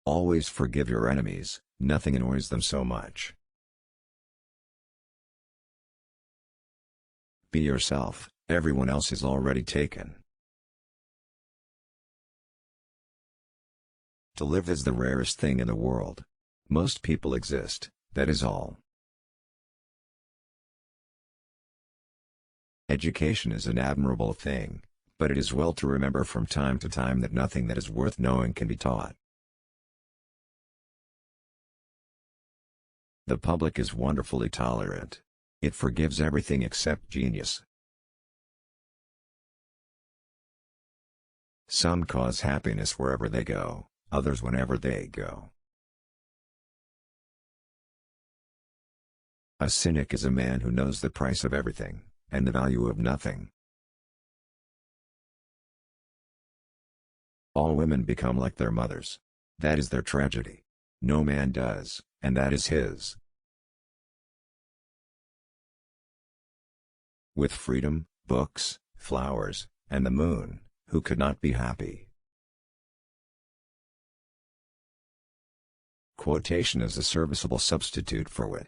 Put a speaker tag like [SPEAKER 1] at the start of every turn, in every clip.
[SPEAKER 1] Always forgive your enemies, nothing annoys them so much. Be yourself, everyone else is already taken. To live is the rarest thing in the world. Most people exist, that is all. Education is an admirable thing, but it is well to remember from time to time that nothing that is worth knowing can be taught. The public is wonderfully tolerant. It forgives everything except genius. Some cause happiness wherever they go, others whenever they go. A cynic is a man who knows the price of everything, and the value of nothing. All women become like their mothers. That is their tragedy. No man does, and that is his. With freedom, books, flowers, and the moon, who could not be happy? Quotation is a serviceable substitute for wit.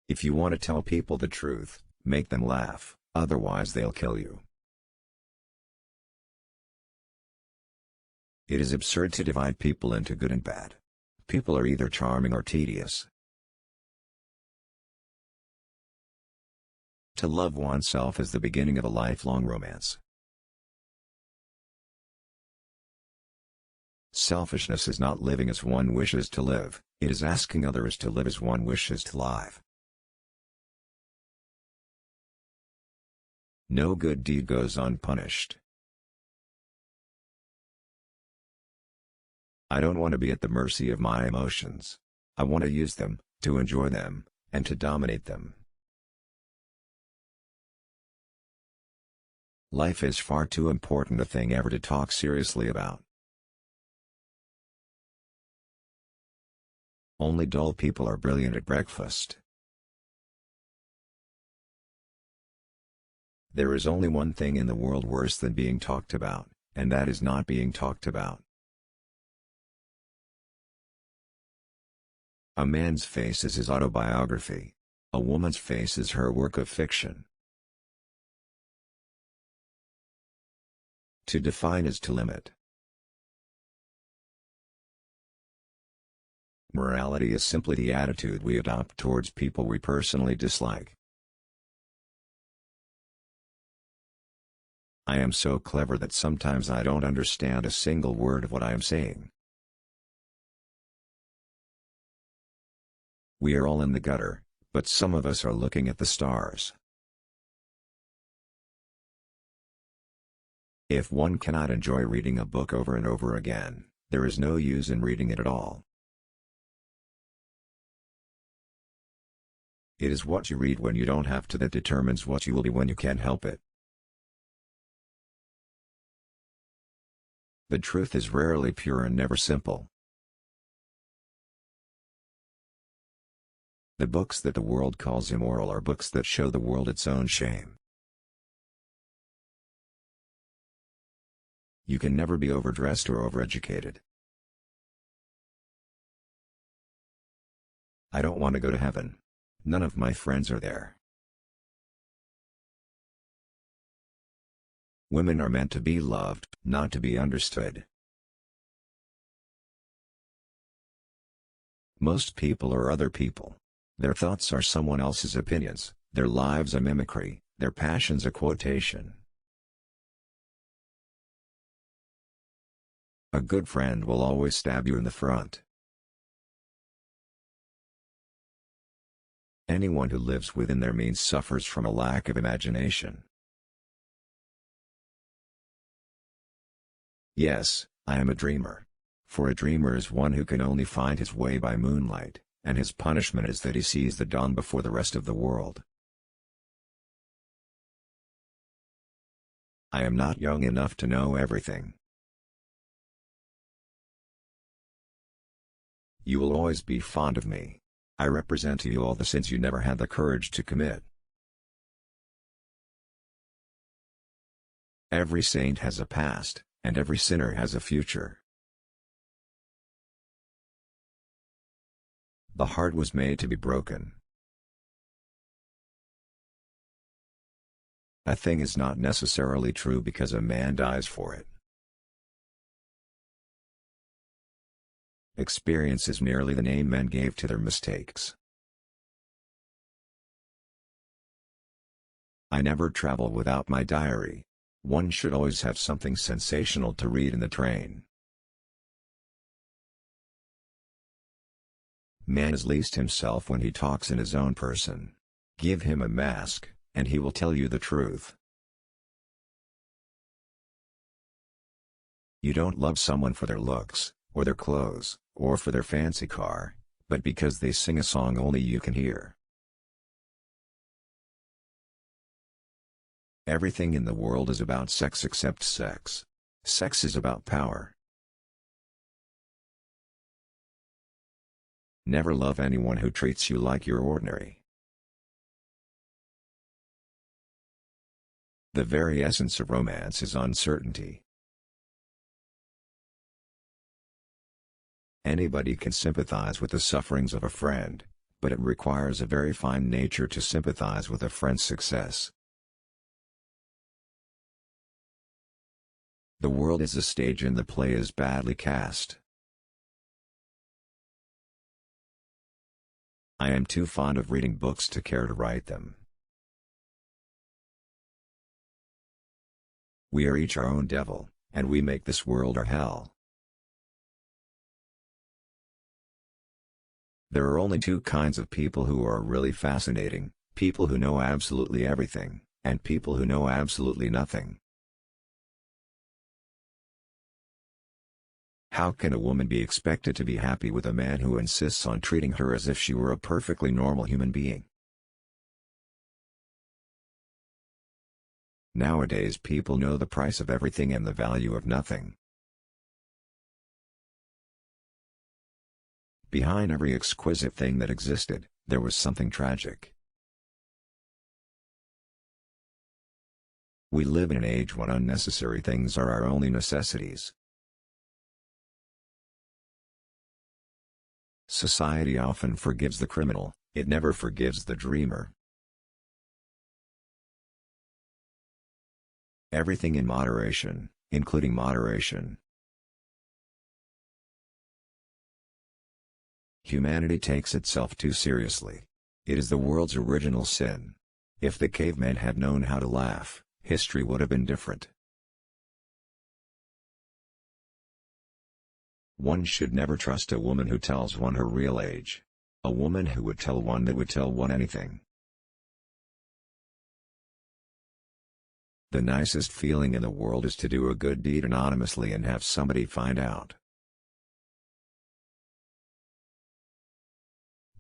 [SPEAKER 1] If you want to tell people the truth, make them laugh, otherwise they'll kill you. It is absurd to divide people into good and bad. People are either charming or tedious. To love oneself is the beginning of a lifelong romance. Selfishness is not living as one wishes to live, it is asking others to live as one wishes to live. No good deed goes unpunished. I don't want to be at the mercy of my emotions. I want to use them, to enjoy them, and to dominate them. Life is far too important a thing ever to talk seriously about. Only dull people are brilliant at breakfast. There is only one thing in the world worse than being talked about, and that is not being talked about. A man's face is his autobiography. A woman's face is her work of fiction. To define is to limit. Morality is simply the attitude we adopt towards people we personally dislike. I am so clever that sometimes I don't understand a single word of what I am saying. We are all in the gutter, but some of us are looking at the stars. If one cannot enjoy reading a book over and over again, there is no use in reading it at all. It is what you read when you don't have to that determines what you will be when you can't help it. The truth is rarely pure and never simple. The books that the world calls immoral are books that show the world its own shame. You can never be overdressed or overeducated. I don't want to go to heaven. None of my friends are there. Women are meant to be loved, not to be understood. Most people are other people. Their thoughts are someone else's opinions, their lives a mimicry, their passions a quotation. A good friend will always stab you in the front. Anyone who lives within their means suffers from a lack of imagination. Yes, I am a dreamer. For a dreamer is one who can only find his way by moonlight, and his punishment is that he sees the dawn before the rest of the world. I am not young enough to know everything. You will always be fond of me. I represent to you all the sins you never had the courage to commit. Every saint has a past, and every sinner has a future. The heart was made to be broken. A thing is not necessarily true because a man dies for it. Experience is merely the name men gave to their mistakes. I never travel without my diary. One should always have something sensational to read in the train. Man is least himself when he talks in his own person. Give him a mask, and he will tell you the truth. You don't love someone for their looks, or their clothes, or for their fancy car, but because they sing a song only you can hear. Everything in the world is about sex except sex. Sex is about power. Never love anyone who treats you like you're ordinary. The very essence of romance is uncertainty. Anybody can sympathize with the sufferings of a friend, but it requires a very fine nature to sympathize with a friend's success. The world is a stage and the play is badly cast. I am too fond of reading books to care to write them. We are each our own devil, and we make this world our hell. There are only two kinds of people who are really fascinating: people who know absolutely everything, and people who know absolutely nothing. How can a woman be expected to be happy with a man who insists on treating her as if she were a perfectly normal human being? Nowadays people know the price of everything and the value of nothing. Behind every exquisite thing that existed, there was something tragic. We live in an age when unnecessary things are our only necessities. Society often forgives the criminal, it never forgives the dreamer. Everything in moderation, including moderation. Humanity takes itself too seriously. It is the world's original sin. If the cavemen had known how to laugh, history would have been different. One should never trust a woman who tells one her real age. A woman who would tell one that would tell one anything. The nicest feeling in the world is to do a good deed anonymously and have somebody find out.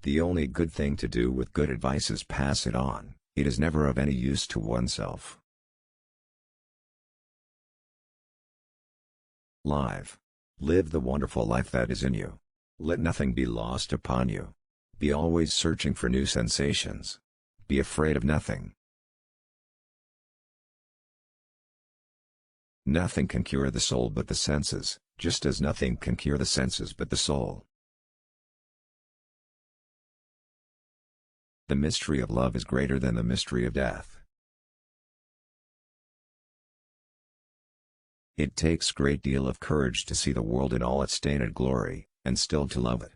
[SPEAKER 1] The only good thing to do with good advice is pass it on. It is never of any use to oneself. Live the wonderful life that is in you. Let nothing be lost upon you. Be always searching for new sensations. Be afraid of nothing. Nothing can cure the soul but the senses, just as nothing can cure the senses but the soul. The mystery of love is greater than the mystery of death. It takes great deal of courage to see the world in all its stained glory, and still to love it.